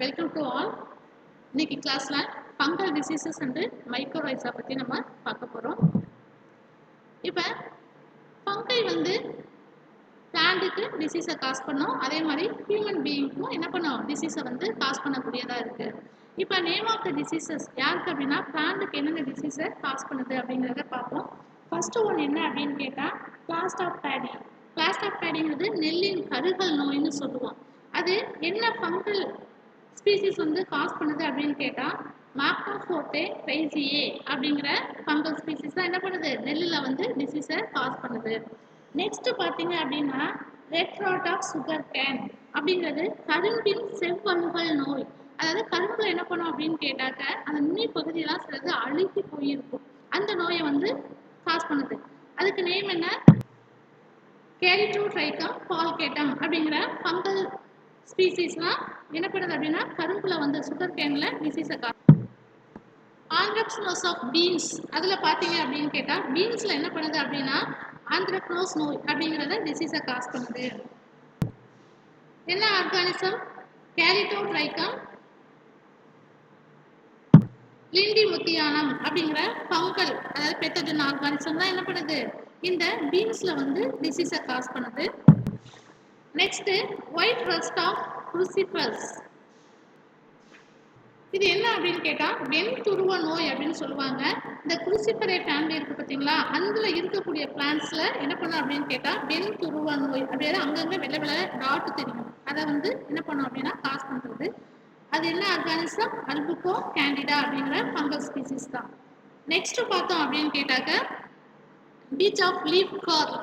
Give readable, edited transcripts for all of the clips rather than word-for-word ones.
Welcome to all. இன்னைக்கு கிளாஸ்ல fungal diseases and mycorrhiza பற்றி நம்ம பார்க்க போகிறோம். இப்போ ஃபங்கை பிளான்ட்டுக்கு டிசீஸை காஸ் பண்ணோம், அதே மாதிரி ஹியூமன் பீயிங்க்கும் என்ன பண்ணோம், டிசீஸை காஸ் பண்ணக்கூடியதாக இருக்குது. இப்போ நேம் ஆஃப் த டிசீசஸ் யாருக்கு அப்படின்னா பிளான்ட்டுக்கு என்னென்ன டிசீஸை காஸ் பண்ணுது அப்படிங்கிறத பார்ப்போம். ஃபர்ஸ்ட் ஒன் என்ன அப்படின்னு கேட்டால் blast of paddy. Blast of பேடிங்கிறது நெல்லின் கருகல் நோய்னு சொல்லுவோம். அது என்ன ஃபங்கல் ஸ்பீசிஸ் காஸ் பண்ணுது அப்படின்னு கேட்டால் மாக்ரோஃபோர்டே ரைசியே அப்படிங்கிற ஃபங்கல் ஸ்பீசிஸ் தான் என்ன பண்ணுது, நெல்லில் டிசீஸை காஸ் பண்ணுது. நெக்ஸ்ட் பார்த்தீங்க அப்படின்னா red rot of sugarcane அப்படிங்கிறது கரும்பின் செவ்வணுகள் நோய். அதாவது கரும்புல என்ன பண்ணும் அப்படின்னு கேட்டாக்க அந்த நுனி பகுதியெல்லாம் சிலது அழுகி போயிருக்கும், அந்த நோயை காஸ் பண்ணுது. அதுக்கு நேம் என்ன, கேரிட்டோட்ரைக்கம் பால்கேட்டம் அப்படிங்கிற ஃபங்கல் ஸ்பீசிஸ்லாம் என்ன பண்ணுது அப்படின்னா கரும்புல சுகர் கேன்ல டிசீஸை காஸ். ஆந்த்ரக்னோஸ் ஆஃப் பீன்ஸ், அதில் பார்த்தீங்க அப்படின்னு கேட்டால் பீன்ஸில் என்ன பண்ணுது அப்படின்னா ஆந்த்ரக்னோஸ் நோய் அப்படிங்கிறத டிசீஸை காஸ் பண்ணுது. என்ன ஆர்கானிசம், கேரிட்டோட்ரைக்கம் லிண்டிமுத்தியானம் அப்படிங்கிற ஃபங்கல், அதாவது பெத்தஜன் ஆர்கானிசம் தான் என்ன பண்ணுது இந்த பீன்ஸில் டிசீஸை காஸ் பண்ணுது. Next white rust of cruciferous. இது என்ன அப்படின்னு கேட்டால் வெண் துருவ நோய் அப்படின்னு சொல்லுவாங்க. இந்த குருசிபரே ஃபேமிலி இருக்குது பார்த்தீங்களா, அதில் இருக்கக்கூடிய பிளான்ஸில் என்ன பண்ணும் அப்படின்னு கேட்டால் வெண் துருவ நோய் அப்படியே அங்கங்கே வெள்ளை வெள்ளை டாட் தெரியும், அதை என்ன பண்ணும் அப்படின்னா காஸ் பண்ணுறது. அது என்ன ஆர்கானிசம், அல்புகோ கேண்டிடா அப்படிங்கிற ஃபங்கல் ஸ்பீசிஸ் தான். நெக்ஸ்ட் பார்த்தோம் அப்படின்னு கேட்டாக்க peach of leaf curl.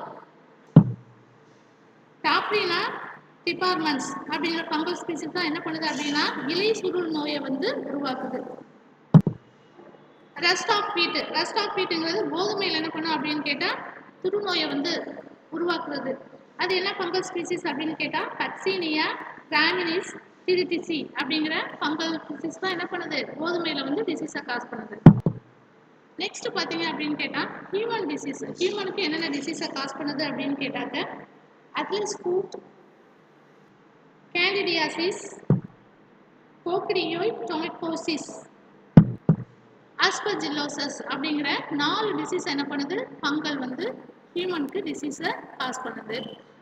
Taphrina deformans அப்படிங்கிற ஃபங்கல் ஸ்பீசிஸ் தான் என்ன பண்ணுது அப்படின்னா இலை சுருள் நோயை உருவாக்குது. Rust of wheat. Rust of வீட்டுங்கிறது கோதுமையில் என்ன பண்ணும் அப்படின்னு கேட்டால் துருநோயை உருவாக்குறது. அது என்ன ஃபங்கல் ஸ்பீசிஸ் அப்படின்னு கேட்டால் கட்சீனியா கிராமினிஸ் திரிடிசி அப்படிங்கிற ஃபங்கல் ஸ்பீசிஸ் தான் என்ன பண்ணுது கோதுமையில் டிசீஸை காஸ் பண்ணுது. நெக்ஸ்ட் பார்த்தீங்க அப்படின்னு கேட்டால் ஹியூமன் டிசீஸ். ஹியூமனுக்கு என்னென்ன டிசீஸை காஸ் பண்ணுது அப்படின்னு கேட்டாக்க அட்லஸ் ஃபுட், கேண்டிடியாசிஸ், கோக்ரியோய்டோமைகோசிஸ், ஆஸ்பர்ஜில்லோசஸ் அப்படிங்கிற 4 டிசீஸ் என்ன பண்ணுது ஃபங்கல் ஹியூமனுக்கு டிசீஸை காஸ் பண்ணுது.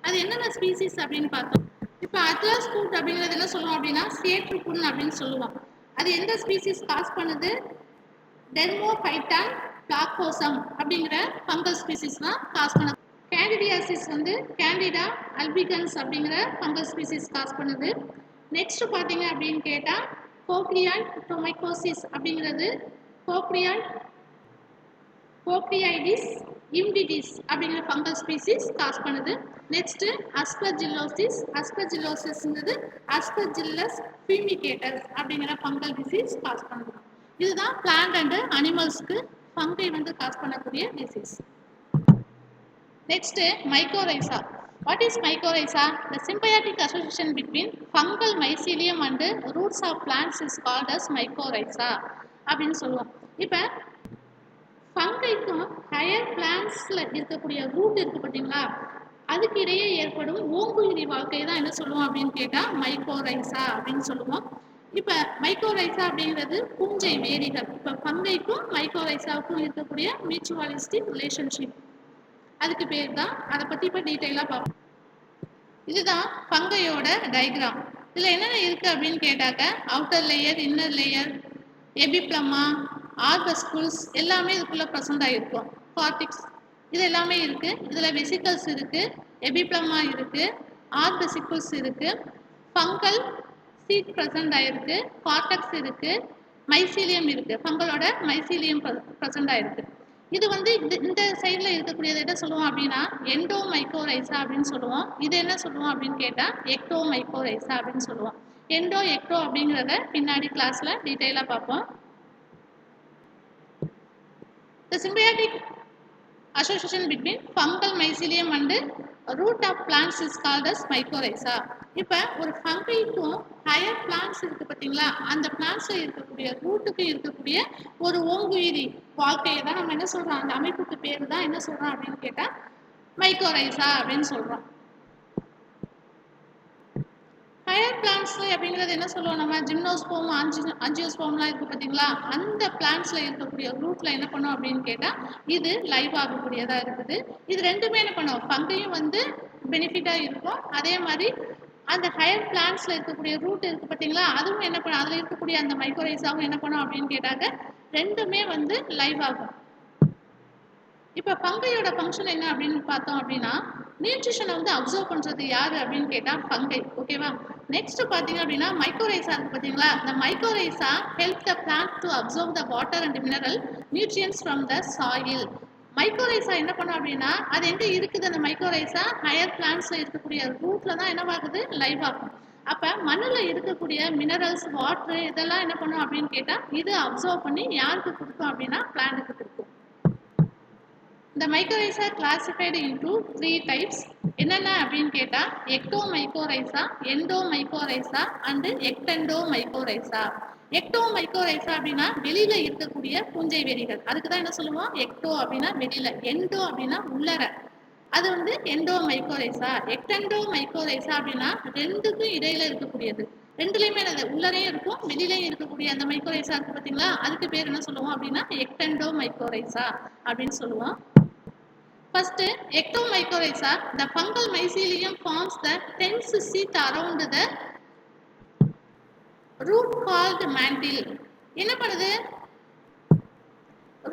அது என்னென்ன ஸ்பீசிஸ் அப்படின்னு பார்த்தோம். இப்போ அட்லஸ் ஃபுட் அப்படிங்கிறது என்ன சொல்லுவோம் அப்படின்னா சேற்றுப்புண் அப்படின்னு சொல்லுவோம். அது எந்த ஸ்பீசிஸ் காஸ் பண்ணுது, டெர்மோஃபைட்டான் பிளாக்கோசம் அப்படிங்கிற ஃபங்கல் ஸ்பீசிஸ் தான் காஸ் பண்ணுது. கேண்டிடியாசிஸ் கேண்டிடா அல்பிகன்ஸ் அப்படிங்கிற ஃபங்கல் ஸ்பீசிஸ் காஸ் பண்ணுது. நெக்ஸ்ட் பார்த்தீங்க அப்படின்னு கேட்டால் கோக்ரியாய்டோமைகோசிஸ் அப்படிங்கிறது கோக்ரியாய்டிஸ் இம்டிடிஸ் அப்படிங்கிற ஃபங்கல் ஸ்பீசிஸ் காஸ் பண்ணுது. நெக்ஸ்ட் அஸ்பர்ஜில்லோசிஸ். அஸ்பர்ஜில்லோசிஸ்ங்கிறது அஸ்பர்ஜில்லஸ் ஃபியூமிகேட்டஸ் அப்படிங்கிற ஃபங்கல் டிசீஸ் காஸ் பண்ணுது. இதுதான் பிளான்ட் அண்ட் அனிமல்ஸ்க்கு ஃபங்கை காஸ் பண்ணக்கூடிய disease. Next, mycorrhiza. What is mycorrhiza? The symbiotic association between fungal mycelium and roots of plants is called as mycorrhiza அப்படின்னு சொல்லுவோம். இப்போ ஃபங்கைக்கும் higher பிளான்ட்ஸில் இருக்கக்கூடிய root இருக்குது பார்த்தீங்களா, அதுக்கு இடையே ஏற்படும் ஓங்குயிரி வாழ்க்கை தான் என்ன சொல்லுவோம் அப்படின்னு கேட்டால் மைக்கோரைசா அப்படின்னு சொல்லுவோம். இப்போ மைக்கோரைசா அப்படிங்கிறது பூஞ்சை வேரிகள். இப்போ ஃபங்கைக்கும் மைக்கோரைசாவுக்கும் இருக்கக்கூடிய மியூச்சுவலிஸ்டிக் ரிலேஷன்ஷிப், அதுக்கு பேர் தான். அதை பற்றி இப்போ டீட்டெயிலாக பார்ப்போம். இதுதான் ஃபங்கையோட டயக்ராம். இதில் என்னென்ன இருக்குது அப்படின்னு கேட்டாக்க outer layer, inner layer, epiblema, arbuscules எல்லாமே இதுக்குள்ளே ப்ரெசண்ட் ஆகிருக்கும். கார்டிக்ஸ் இது எல்லாமே இருக்குது. இதில் வெசிக்கல்ஸ் இருக்குது, எபிப்ளமா இருக்குது, ஆர்பெசிக்குல்ஸ் இருக்குது, ஃபங்கல் சீட் ப்ரெசண்ட் ஆகிருக்கு, கார்டெக்ஸ் இருக்குது, மைசீலியம் இருக்குது. ஃபங்கலோட மைசீலியம் ப்ரெசண்ட் ஆகிருக்கு. இது இந்த சைடில் இருக்கக்கூடியது என்ன சொல்லுவோம் அப்படின்னா எண்டோமைக்கோரைசா அப்படின்னு சொல்லுவோம். இது என்ன சொல்லுவோம் அப்படின்னு கேட்டால் எக்டோமைக்கோரைசா அப்படின்னு சொல்லுவோம். எண்டோ எக்டோ அப்படிங்கிறத பின்னாடி கிளாஸில் டீட்டெயிலாக பார்ப்போம். The symbiotic association between fungal mycelium and root of plants is called as mycorrhiza. இப்போ ஒரு ஃபங்கைக்கும் ஹையர் பிளான்ட்ஸ் இருக்குது பார்த்தீங்களா, அந்த பிளான்ட்ஸில் இருக்கக்கூடிய ரூட்டுக்கு இருக்கக்கூடிய ஒரு ஓங்குயிரி வாழ்க்கையை தான் நம்ம என்ன சொல்கிறோம், அந்த அமைப்புக்கு பேர் தான் என்ன சொல்கிறோம் அப்படின்னு கேட்டால் மைக்கோரைசா அப்படின்னு சொல்கிறோம். ஹையர் பிளான்ட்ஸ்ல அப்படிங்கிறது என்ன சொல்லுவோம் நம்ம ஜிம்னோஸ்போம் ஆஞ்சியோஸ்போம்லாம் இருக்கு பார்த்தீங்களா, அந்த பிளான்ட்ஸ்ல இருக்கக்கூடிய ரூட்ல என்ன பண்ணும் அப்படின்னு கேட்டால் இது லைவ் ஆகக்கூடியதாக இருக்குது. இது ரெண்டுமே என்ன பண்ணும், ஃபங்கையும் வந்து பெனிஃபிட்டாக இருக்கும், அதே மாதிரி அந்த ஹையர் பிளான்ட்ஸ்ல இருக்கக்கூடிய ரூட் இருக்கு பார்த்தீங்களா, அதுவும் என்ன பண்ணும், அதில் இருக்கக்கூடிய அந்த மைக்ரோரைஸாவும் என்ன பண்ணும் அப்படின்னு கேட்டாக்க ரெண்டுமே வந்து லைவ் ஆகும். இப்போ ஃபங்கையோட ஃபங்க்ஷன் என்ன அப்படின்னு பார்த்தோம் அப்படின்னா, நியூட்ரிஷனை வந்து அப்சர்வ் பண்ணுறது யார் அப்படின்னு கேட்டால் ஃபங்கை. ஓகேவா. நெக்ஸ்ட் பார்த்தீங்க அப்படின்னா மைக்ரோரைஸா இருக்கு பார்த்தீங்களா, இந்த mycorrhiza help the plant to observe the water and mineral nutrients from the soil. Mycorrhiza என்ன பண்ணும் அப்படின்னா, அது எங்கே இருக்குது அந்த மைக்ரோரைஸா, ஹையர் பிளான்ட்ஸில் இருக்கக்கூடிய ரூட்ல தான் என்னவாகுது, லைவ் ஆகும். அப்போ மண்ணில் இருக்கக்கூடிய மினரல்ஸ் வாட்டர் இதெல்லாம் என்ன பண்ணும் அப்படின்னு கேட்டால் இது அப்சர்வ் பண்ணி யாருக்கு கொடுக்கும் அப்படின்னா பிளான்ட்டுக்கு கொடுக்கும். The mycorrhiza are classified into 3 types. என்னென்ன அப்படின்னு கேட்டால் எக்டோமைக்கோரைசா, எண்டோமைக்கோரைசா அண்ட் எக்டெண்டோமைக்கோரைசா. எக்டோமைக்கோரைசா அப்படின்னா வெளியில இருக்கக்கூடிய பூஞ்சை வெறிகள், அதுக்கு தான் என்ன சொல்லுவோம் எக்டோ அப்படின்னா வெளியில, எண்டோ அப்படின்னா உள்ளர, அது வந்து எண்டோமைக்கோரைசா. எக்டெண்டோமைக்கோரைசா அப்படின்னா ரெண்டுக்கும் இடையில இருக்கக்கூடியது, ரெண்டுலையுமே உள்ளரையும் இருக்கும் வெளியிலையும் இருக்கக்கூடிய அந்த மைக்ரோரைசா இருக்கு பார்த்தீங்களா, அதுக்கு பேர் என்ன சொல்லுவோம் அப்படின்னா எக்டெண்டோமைக்கோரைசா அப்படின்னு சொல்லுவோம். First, ectomycorrhiza, the fungal mycelium forms the dense sheath around the root called mantle. என்ன பண்ணுது,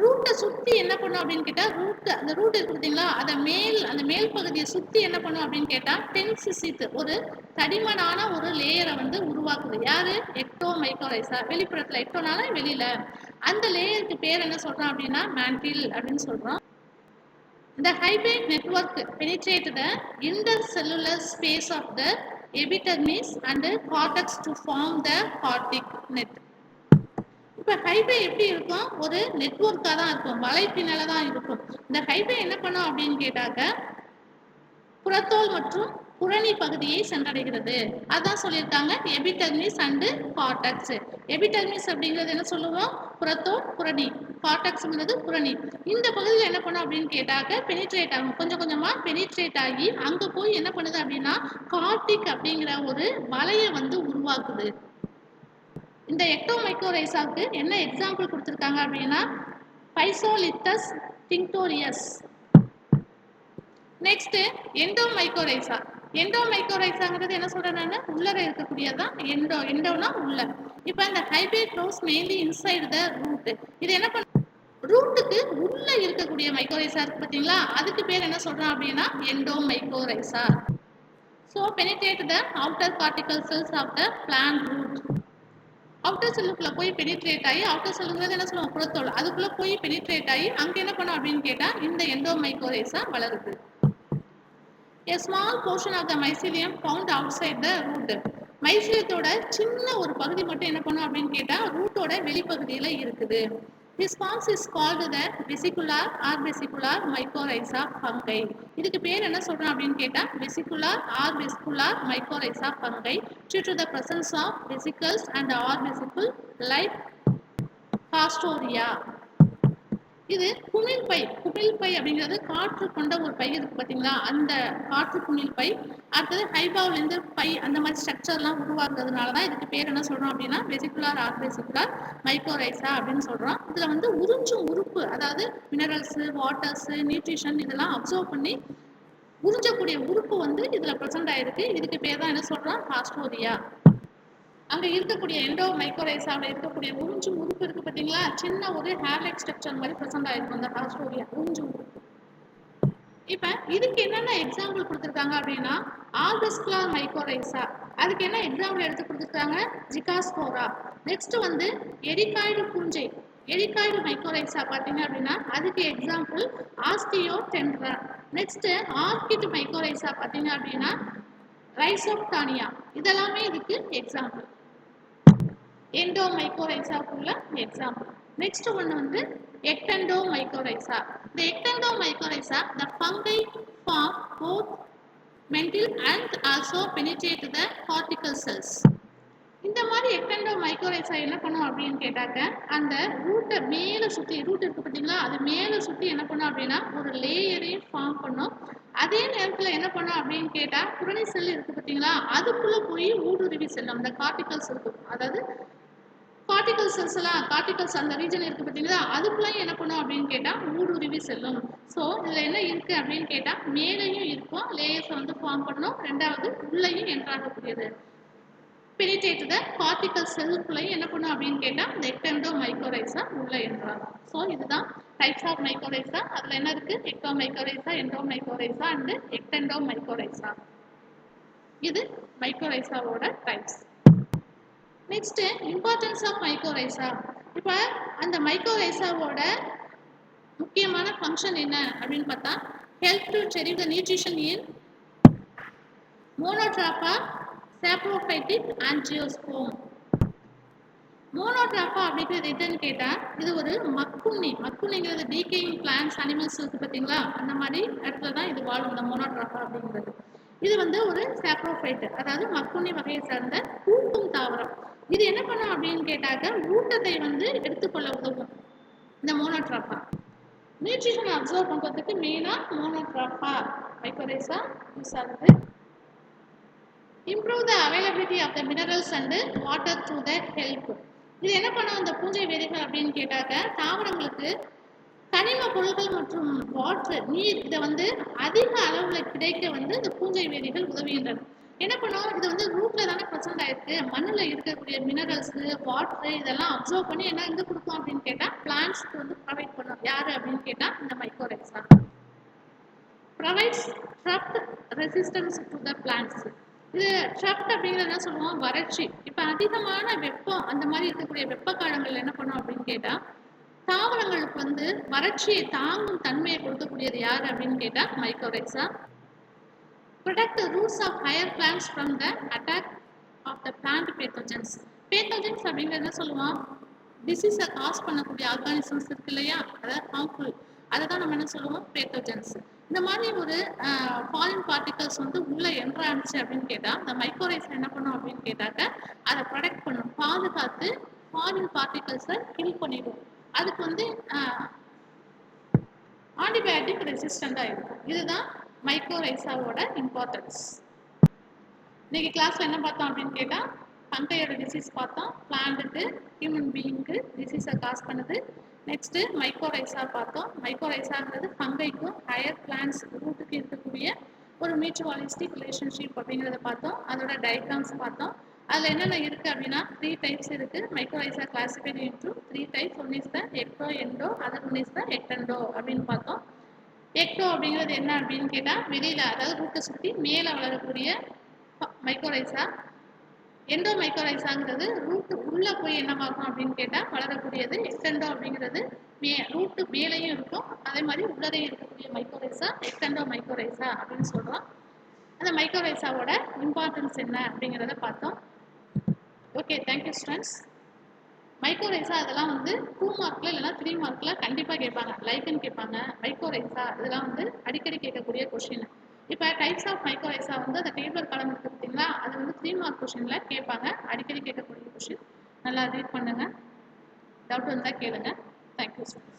ரூட்டை சுற்றி என்ன பண்ணும் அப்படின்னு கேட்டால் அந்த ரூட் இருக்கு பார்த்தீங்களா, அந்த மேல் பகுதியை சுற்றி என்ன பண்ணும் அப்படின்னு கேட்டால் டென்ஸ் சீத், ஒரு தடிமனான ஒரு லேயரை வந்து உருவாக்குது. யாரு, எக்டோமைக்கோரைசா. வெளிப்புறத்தில், எக்டோனால வெளியில, அந்த லேயருக்கு பேர் என்ன சொல்கிறோம் அப்படின்னா மேண்டில் அப்படின்னு சொல்கிறோம். The hybrid network penetrate the intercellular space of the epidermis and cortex to form the cortic net. இப்போ ஹைபே எப்படி இருக்கும், ஒரு நெட்வொர்க்காக தான் இருக்கும், வலைப்பின்னல தான் இருக்கும். இந்த ஹைபே என்ன பண்ணும் அப்படின்னு கேட்டாக்க புறத்தோல் மற்றும் புரணி பகுதியை சென்றடைகிறது. அதான் சொல்லியிருக்காங்க எபிடெர்மிஸ் அண்டு கார்டெக்ஸ். எபிடெர்மிஸ் அப்படிங்கிறது என்ன சொல்லுவோம், புறத்தோல், புரணி. கார்டெக்ஸ்ங்கிறது புரணி. இந்த பகுதியில் என்ன பண்ணும் அப்படின்னு கேட்டாக்க பெனிட்ரேட் ஆகும், கொஞ்சம் கொஞ்சமாக பெனிட்ரேட் ஆகி அங்கே போய் என்ன பண்ணுது அப்படின்னா கார்டிக் அப்படிங்கிற ஒரு வலையை வந்து உருவாக்குது. இந்த எக்டோமைக்கோரைசாவுக்கு என்ன எக்ஸாம்பிள் கொடுத்துருக்காங்க அப்படின்னா பைசோலித்தஸ் டிங்டோரியஸ். நெக்ஸ்ட் எண்டோமைக்கோரைசா. எண்டோமைக்கோரைசாங்கிறது என்ன சொல்றேன் நான், உள்ளர இருக்கக்கூடியதான் எண்டோ. எண்டோனா உள்ள. இப்போ இந்த hybrid cross mainly inside the root. இது என்ன பண்ண, ரூட்டுக்கு உள்ள இருக்கக்கூடிய மைக்கோரைசா இருக்கு பார்த்தீங்களா, அதுக்கு பேர் என்ன சொல்றோம் அப்படின்னா endomycorrhiza. So penetrate the outer cortical cells of the plant root. Outer செல்லுக்குள்ள போய் பெனிட்ரேட் ஆகி, அவுட்டர் செல்லுங்கிறது என்ன சொல்லுவோம் புறத்தோல், அதுக்குள்ள போய் பெனிட்ரேட் ஆகி அங்கே என்ன பண்ணும் அப்படின்னு கேட்டால் இந்த எண்டோமைக்கோரைசா வளருது. A small portion of the mycelium found outside the root. மைசிலியத்தோட சின்ன ஒரு பகுதி மட்டும் என்ன பண்ணும் அப்படின்னு கேட்டால் ரூட்டோட வெளிப்பகுதியில் இருக்குது. This form is called the vesicular or vesicular mycorrhiza fungi. இதுக்கு பேர் என்ன சொல்றோம் அப்படின்னு கேட்டால் vesicular or vesicular mycorrhiza fungi due to the presence of vesicles and or vesicle like Castoria. இது குமிழ் பை. குமிழ் பை அப்படிங்கிறது காற்று கொண்ட ஒரு பை இருக்கு பார்த்தீங்களா, அந்த காற்று குமிழ் பை. அடுத்தது ஹைபாவிலேருந்து பை, அந்த மாதிரி ஸ்ட்ரக்சர்லாம் உருவாக்குறதுனால தான் இதுக்கு பேர் என்ன சொல்கிறோம் அப்படின்னா வெசிகுலார் ஆர் வெசிகுலார் மைக்ரோரைசா அப்படின்னு சொல்கிறோம். இதில் வந்து உறிஞ்சும் உறுப்பு, அதாவது மினரல்ஸு, வாட்டர்ஸு, நியூட்ரிஷன் இதெல்லாம் அப்சர்வ் பண்ணி உறிஞ்சக்கூடிய உறுப்பு வந்து இதில் ப்ரெசென்ட் ஆகிருக்கு. இதுக்கு பேர் தான் என்ன சொல்கிறோம் காஸ்டோரியா. அங்கே இருக்கக்கூடிய எண்டோமைக்கோரைசாவில் இருக்கக்கூடிய உறிஞ்சு உறுப்பு இருக்குது பார்த்தீங்களா, சின்ன ஒரு ஹேர்லைக் ஸ்ட்ரக்சர் மாதிரி ப்ரெசென்ட் ஆகிருக்கும் அந்த காஸ்டோரியா உறிஞ்சு உறுப்பு. இப்போ இதுக்கு என்னென்ன எக்ஸாம்பிள் கொடுத்துருக்காங்க அப்படின்னா ஆல்வெஸ்குலார் மைக்கோரைசா, அதுக்கு என்ன எக்ஸாம்பிள் எடுத்து கொடுத்துருக்காங்க ஜிகாஸ்போரா. நெக்ஸ்ட் வந்து எரிகாய்டு பூஞ்சை, எரிகாய்டு மைக்கோரைசா பார்த்தீங்க அப்படின்னா அதுக்கு எக்ஸாம்பிள் ஆஸ்டியோடென்ட்ரா. நெக்ஸ்ட் ஆர்கிட் மைக்கோரைசா பார்த்தீங்க அப்படின்னா ரைசோப்டானியா. இதெல்லாமே இதுக்கு எக்ஸாம்பிள், எண்டோமைக்கோரைசாக்குள்ள எக்ஸாம்பிள். நெக்ஸ்ட் ஒன்று வந்து எக்டெண்டோமைக்கோரைசா. இந்த எக்டெண்டோமைக்கோரைசா the fungi form both mantle and also penetrate the cortical cells. இந்த மாதிரி எக்டெண்டோமைக்கோரைசா என்ன பண்ணும் அப்படின்னு கேட்டாக்க அந்த ரூட்டை மேலே சுற்றி, ரூட் இருக்கு பார்த்தீங்களா, அது மேலே சுற்றி என்ன பண்ணும் அப்படின்னா ஒரு லேயரையும் ஃபார்ம் பண்ணும். அதே நேரத்துல என்ன பண்ணும் அப்படின்னு கேட்டா புறணி செல் இருக்கு பார்த்தீங்களா, அதுக்குள்ள போய் ஊடுருவி செல்லும். அந்த கார்டிகல்ஸ் இருக்கும், அதாவது கார்டிகல் செல்ஸ் எல்லாம், கார்டிகல்ஸ் அந்த ரீஜன் இருக்கு பார்த்தீங்களா, அதுக்குள்ள என்ன பண்ணும் அப்படின்னு கேட்டா ஊடுருவி செல்லும். ஸோ இதுல என்ன இருக்கு அப்படின்னு கேட்டா மேலையும் இருக்கும், லேயர்ஸ் வந்து ஃபார்ம் பண்ணும். ரெண்டாவது உள்ளேயும் என்ட்ராகக்கூடியது பெனிட்ரேட் த கார்டிகல் செல்லுக்குள்ளேயும் என்ன பண்ணும் அப்படின்னு கேட்டா இந்த எக்டெண்டோ மைக்கோரைசா உள்ள என்ட்ராகும். ஸோ இதுதான் டைப்ஸ் ஆஃப் மைக்கோரைசா. அதுல என்ன இருக்கு, ecto mycorrhiza, endo mycorrhiza and ectendo mycorrhiza. இது மைக்கோரைசாவோட types. Next importance of mycorrhiza. இப்போ அந்த மைக்கோரைசாவோட முக்கியமான ஃபங்க்ஷன் என்ன அப்படின்னு பார்த்தா help to serve the nutrition in Monotropa saprophytic angiosperm. Monotropa அப்படிங்கிறது எதுன்னு கேட்டா இது ஒரு மக்குண்ணி. மக்குண்ணிங்கிறது டீகேயிங் பிளான்ட்ஸ் அனிமல்ஸ் இருக்கு பார்த்தீங்களா, அந்த மாதிரி இடத்துல தான் இது வாழும் இந்த மோனோட்ராபா அப்படிங்கிறது. இது வந்து ஒரு சாப்ரோஃபைட், அதாவது மக்குண்ணி வகையை சார்ந்த பூக்கும் தாவரம். இது என்ன பண்ணும் அப்படின்னு கேட்டாக்க ஊட்டத்தை வந்து எடுத்துக்கொள்ள உதவும் இந்த மோனோட்ராபா. நியூட்ரிஷன் அப்சர்வ் பண்றதுக்கு மெயினா மோனோட்ராபா மைக்கோரைசா யூஸ் ஆகுது. Improve the availability of the minerals and water through the help. இது என்ன பண்ணும் இந்த பூஞ்சை வேதிகள் அப்படின்னு கேட்டாக்க தாவரங்களுக்கு கனிம பொருட்கள் மற்றும் வாட்டர் நீர் இதை வந்து அதிக அளவுல கிடைக்க வந்து இந்த பூஞ்சை வேதிகள் உதவுகின்றன. என்ன பண்ணும், இது வந்து ரூட்ல தானே ப்ரெசென்ட் ஆயிருக்கு, மண்ணுல இருக்கக்கூடிய மினரல்ஸ் வாட்டர் இதெல்லாம் அப்சர்வ் பண்ணி என்ன எங்க கொடுக்கும் அப்படின்னு கேட்டா பிளான்ட்ஸ்க்கு வந்து ப்ரொவைட் பண்ணும். யாரு அப்படின்னு கேட்டா இந்த mycorrhiza. provides trapped resistance to the plants. இது ட்ரப்ட் அப்படிங்கிறது என்ன சொல்லுவோம், வறட்சி. இப்போ அதிகமான வெப்பம் அந்த மாதிரி இருக்கக்கூடிய வெப்ப காலங்கள் என்ன பண்ணும் அப்படின்னு கேட்டா தாவரங்களுக்கு வந்து வறட்சியை தாங்கும் தன்மையை கொடுக்கக்கூடியது யார் அப்படின்னு கேட்டா mycorrhiza. protect the roots of higher plants from the attack of the plant pathogens. pathogens அப்படிங்கிறது என்ன சொல்லுவோம், டிசீஸை காஸ் பண்ணக்கூடிய ஆர்கானிசம்ஸ் இருக்கு இல்லையா, அதாவது ஹார்ம்ஃபுல், அதை தான் நம்ம என்ன சொல்லுவோம் பேத்தோஜன்ஸ். இந்த மாதிரி ஒரு ஃபாரின் பார்ட்டிகல்ஸ் வந்து உள்ள என்ட்ரான்ச்சு அப்படின்னு கேட்டா இந்த மைக்கோரைசா என்ன பண்ணும் அப்படின்னு கேட்டாக்க அதை ப்ரொடெக்ட் பண்ணும், பாதுகாத்து ஃபாரின் பார்ட்டிகல்ஸை கில் பண்ணிடும். அதுக்கு வந்து ஆன்டிபயோட்டிக் ரெசிஸ்டண்டாக இருக்கும். இதுதான் மைக்கோரைசாவோட இம்பார்ட்டன்ஸ். இன்னைக்கு கிளாஸ்ல என்ன பார்த்தோம் அப்படின்னு கேட்டா ஃபங்கையோட டிசீஸ் பார்த்தோம், பிளான்ட்டுக்கு ஹியூமன் பீயிங்க்கு டிசீஸை காஸ் பண்ணுது. நெக்ஸ்ட் மைக்கோரைசா பார்த்தோம். மைக்கோரைசாங்கிறது ஃபங்கைக்கும் ஹையர் பிளான்ட்ஸ் ரூட்டுக்கு இருக்கக்கூடிய ஒரு மியூச்சுவலிஸ்டிக் ரிலேஷன்ஷிப் அப்படிங்கிறத பார்த்தோம். அதோட டயக்ராம்ஸ் பார்த்தோம். அதில் என்னென்ன இருக்குது அப்படின்னா 3 டைப்ஸ் இருக்குது. Mycorrhiza classified into 3 types. One is the ecto endo, other one is the ectendo அப்படின்னு பார்த்தோம். எக்டோ அப்படிங்கிறது என்ன அப்படின்னு கேட்டால் வெளியில், அதாவது ரூட்டை சுற்றி மேலே வளரக்கூடிய மைக்கோரைசா. எண்டோ மைக்கோரைசாங்கிறது ரூட்டு உள்ளே போய் என்ன பார்க்கும் அப்படின்னு கேட்டால் வளரக்கூடியது. எக்டெண்டோ அப்படிங்கிறது ரூட்டு மேலேயும் இருக்கும், அதே மாதிரி உள்ளதையும் இருக்கக்கூடிய மைக்கோரைசா எக்டெண்டோ மைக்கோரைசா அப்படின்னு சொல்கிறோம். அந்த மைக்கோரைசாவோட இம்பார்ட்டன்ஸ் என்ன அப்படிங்கிறத பார்த்தோம். Okay, thank you students. மைக்கோரைசா அதெல்லாம் வந்து 2 மார்க்கில் இல்லைனா 3 மார்க்கில் கண்டிப்பாக கேட்பாங்க. லைக்குன்னு கேட்பாங்க, மைக்கோரைசா இதெல்லாம் வந்து அடிக்கடி கேட்கக்கூடிய கொஸ்டின். இப்போ டைப்ஸ் ஆஃப் மைக்கோரைசா வந்து அந்த டேபிள் காலம் இருக்குது பார்த்தீங்களா, அது வந்து 3 மார்க் கொஸ்டினில் கேட்பாங்க, அடிக்கடி கேட்கக்கூடிய கொஸ்டின். நல்லா ரீட் பண்ணுங்கள், டவுட் வந்தால் கேளுங்க. Thank you students.